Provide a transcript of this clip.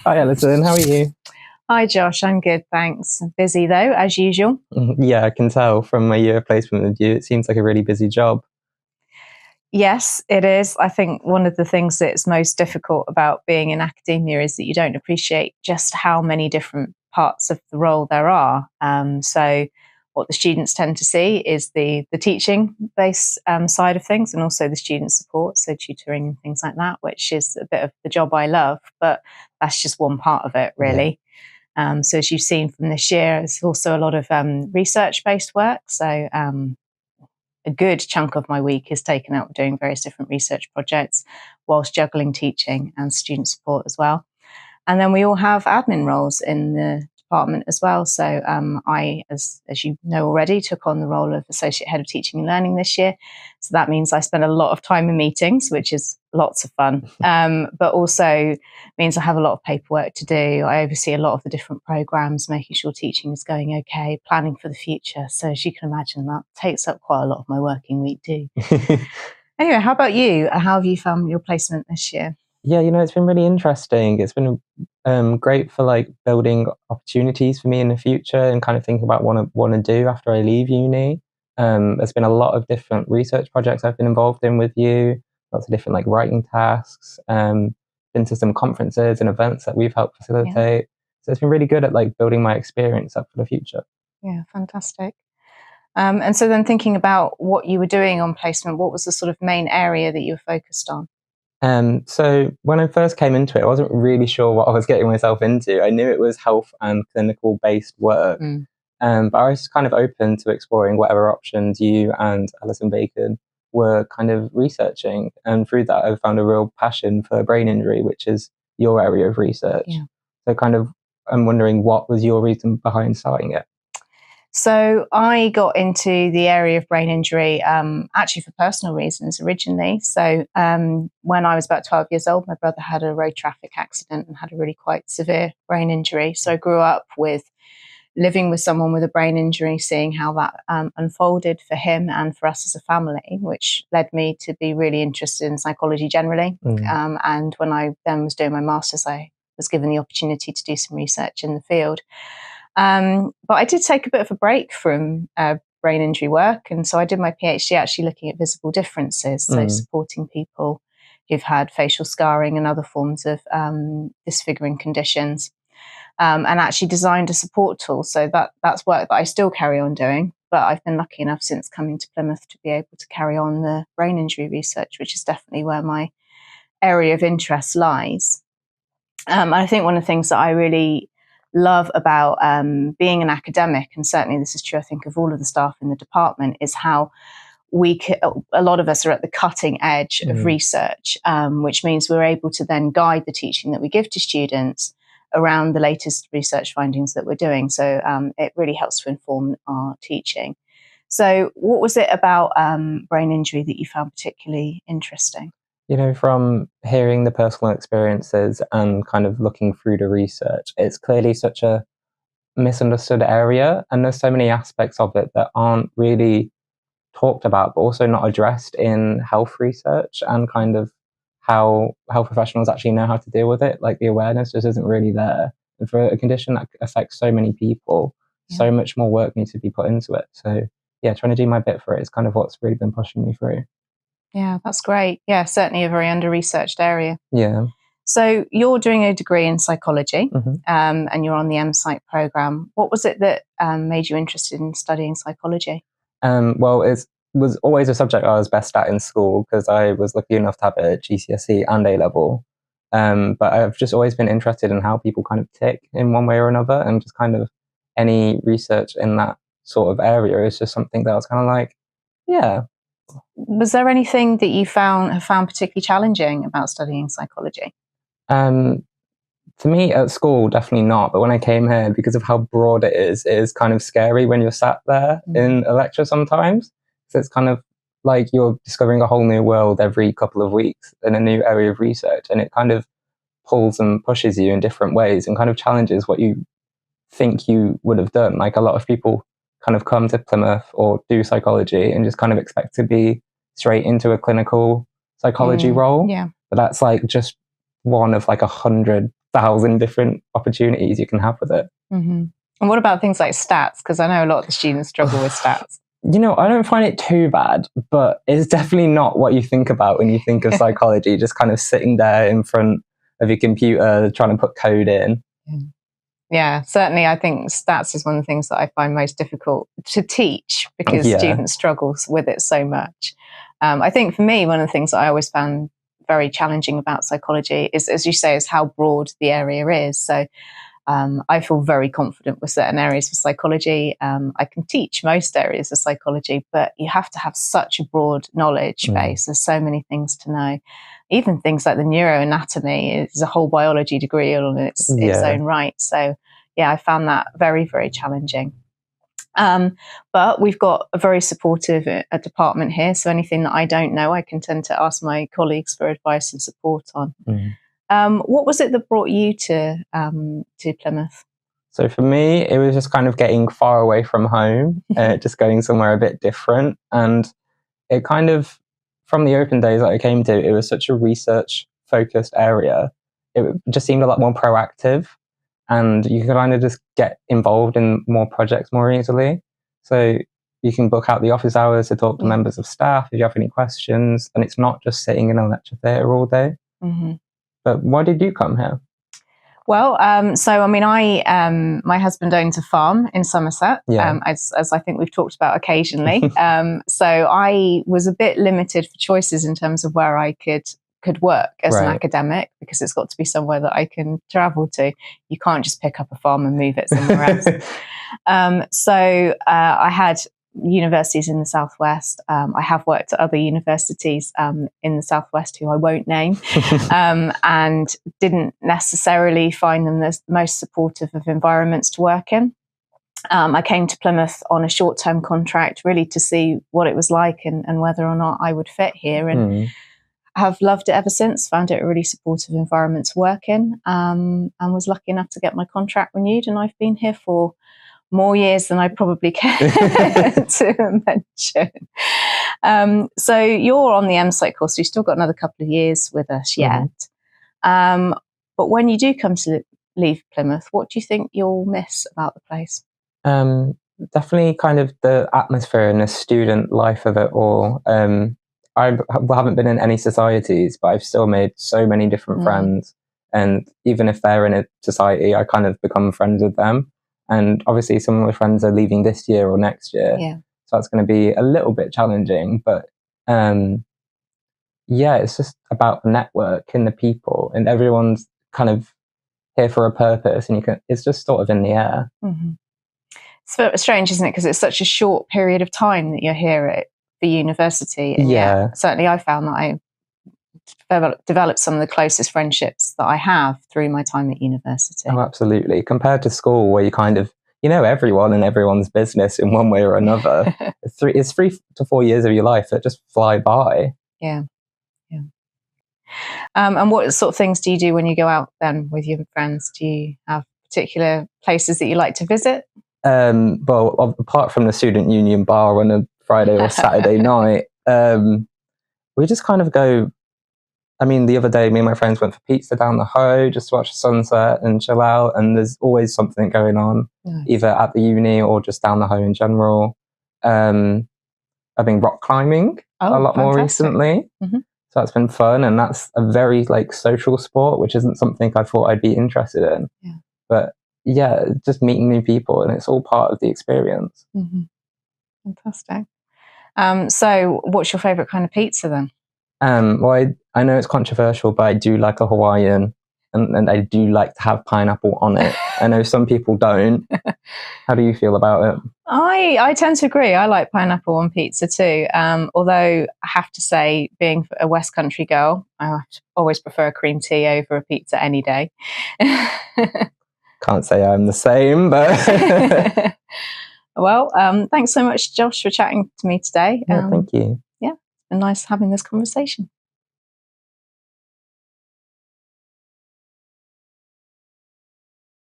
Hi, Alyson. How are you? Hi, Josh. I'm good, thanks. Busy though, as usual. Yeah, I can tell from my year of placement with you. It seems like a really busy job. Yes, it is. I think one of the things that's most difficult about being in academia is that you don't appreciate just how many different parts of the role there are. So, what the students tend to see is the teaching based side of things, and also the student support, so tutoring and things like that, which is a bit of the job I love, but that's just one part of it, really. So as you've seen from this year, it's also a lot of research-based work. So a good chunk of my week is taken up doing various different research projects whilst juggling teaching and student support as well. And then we all have admin roles in the department as well. So I, as you know already, took on the role of Associate Head of Teaching and Learning this year. So that means I spend a lot of time in meetings, which is lots of fun, but also means I have a lot of paperwork to do. I oversee a lot of the different programs, making sure teaching is going okay, planning for the future. So as you can imagine, that takes up quite a lot of my working week too. Anyway, how about you? How have you found your placement this year? Yeah, it's been really interesting. It's been great for like building opportunities for me in the future and kind of thinking about what I want to do after I leave uni. There's been a lot of different research projects I've been involved in with you, lots of different like writing tasks, been to some conferences and events that we've helped facilitate. Yeah. So it's been really good at like building my experience up for the future. Yeah, fantastic. And so then thinking about what you were doing on placement, what was the sort of main area that you were focused on? So when I first came into it, I wasn't really sure what I was getting myself into. I knew it was health and clinical based work, but I was kind of open to exploring whatever options you and Alyson Bacon were kind of researching. And through that, I found a real passion for brain injury, which is your area of research. Yeah. So kind of, I'm wondering what was your reason behind starting it? So I got into the area of brain injury actually for personal reasons originally. So when I was about 12 years old, my brother had a road traffic accident and had a really quite severe brain injury. So I grew up with living with someone with a brain injury, seeing how that unfolded for him and for us as a family, which led me to be really interested in psychology generally. And when I then was doing my master's, I was given the opportunity to do some research in the field. But I did take a bit of a break from brain injury work. And so I did my PhD actually looking at visible differences, so supporting people who've had facial scarring and other forms of disfiguring conditions, and actually designed a support tool. So that's work that I still carry on doing. But I've been lucky enough since coming to Plymouth to be able to carry on the brain injury research, which is definitely where my area of interest lies. I think one of the things that I really love about being an academic, and certainly this is true, I think, of all of the staff in the department, is how a lot of us are at the cutting edge of research, which means we're able to then guide the teaching that we give to students around the latest research findings that we're doing. So it really helps to inform our teaching. So what was it about brain injury that you found particularly interesting? From hearing the personal experiences and kind of looking through the research, it's clearly such a misunderstood area, and there's so many aspects of it that aren't really talked about, but also not addressed in health research and kind of how health professionals actually know how to deal with it. Like the awareness just isn't really there. And for a condition that affects so many people, so much more work needs to be put into it. So yeah, trying to do my bit for it is kind of what's really been pushing me through. Yeah, that's great. Yeah, certainly a very under-researched area. Yeah. So you're doing a degree in psychology, and you're on the MPsych program. What was it that made you interested in studying psychology? Well, it was always a subject I was best at in school because I was lucky enough to have a GCSE and A level. But I've just always been interested in how people kind of tick in one way or another, and just kind of any research in that sort of area is just something that I was kind of like, yeah. Was there anything that you have found particularly challenging about studying psychology? For me at school, definitely not. But when I came here, because of how broad it is kind of scary when you're sat there in a lecture sometimes. So it's kind of like you're discovering a whole new world every couple of weeks in a new area of research. And it kind of pulls and pushes you in different ways and kind of challenges what you think you would have done. Like a lot of people kind of come to Plymouth or do psychology and just kind of expect to be straight into a clinical psychology role. Yeah. But that's like just one of like 100 1,000 different opportunities you can have with it. Mm-hmm. And what about things like stats? Because I know a lot of the students struggle with stats. You know, I don't find it too bad, but it's definitely not what you think about when you think of psychology, just kind of sitting there in front of your computer trying to put code in. Yeah, certainly I think stats is one of the things that I find most difficult to teach because students struggle with it so much. I think for me, one of the things that I always found very challenging about psychology is, as you say, is how broad the area is. So I feel very confident with certain areas of psychology. I can teach most areas of psychology, but you have to have such a broad knowledge base. There's so many things to know. Even things like the neuroanatomy is a whole biology degree on its own right. So yeah, I found that very, very challenging. But we've got a very supportive department here. So anything that I don't know, I can tend to ask my colleagues for advice and support on. What was it that brought you to Plymouth? So for me, it was just kind of getting far away from home, just going somewhere a bit different. And it kind of, from the open days that I came to, it was such a research-focused area. It just seemed a lot more proactive, and you could kind of just get involved in more projects more easily. So you can book out the office hours to talk to members of staff if you have any questions, and it's not just sitting in a lecture theatre all day. But why did you come here? Well, so I mean, my husband owns a farm in Somerset, as I think we've talked about occasionally. So I was a bit limited for choices in terms of where I could work as an academic, because it's got to be somewhere that I can travel to. You can't just pick up a farm and move it somewhere else. So I had universities in the Southwest. I have worked at other universities in the Southwest who I won't name, and didn't necessarily find them the most supportive of environments to work in. I came to Plymouth on a short-term contract, really to see what it was like and whether or not I would fit here, and have loved it ever since. Found it a really supportive environment to work in, and was lucky enough to get my contract renewed, and I've been here for more years than I probably care to mention. So you're on the MPsych course, so you've still got another couple of years with us yet. But when you do come to leave Plymouth, what do you think you'll miss about the place? Definitely kind of the atmosphere and the student life of it all. I haven't been in any societies, but I've still made so many different friends. And even if they're in a society, I kind of become friends with them. And obviously some of my friends are leaving this year or next year. So that's going to be a little bit challenging. But it's just about the network and the people, and everyone's kind of here for a purpose, and it's just sort of in the air. It's strange, isn't it? Because it's such a short period of time that you're here at the university. And certainly I found that I developed some of the closest friendships that I have through my time at university. Oh, absolutely. Compared to school, where you kind of, everyone and everyone's business in one way or another. It's 3 to 4 years of your life that just fly by. And what sort of things do you do when you go out then with your friends? Do you have particular places that you like to visit? Well, apart from the student union bar on a Friday or Saturday night, we just kind of go. I mean, the other day, me and my friends went for pizza down the Hoe, just to watch the sunset and chill out. And there's always something going on, either at the uni or just down the Hoe in general. I've been rock climbing a lot more recently. So that's been fun. And that's a very social sport, which isn't something I thought I'd be interested in. But just meeting new people, and it's all part of the experience. Fantastic. So what's your favourite kind of pizza then? Well, I know it's controversial, but I do like a Hawaiian, and I do like to have pineapple on it. I know some people don't. How do you feel about it? I tend to agree. I like pineapple on pizza too. Although I have to say, being a West Country girl, I always prefer a cream tea over a pizza any day. Can't say I'm the same, but... Well, thanks so much, Josh, for chatting to me today. Thank you. It's been nice having this conversation.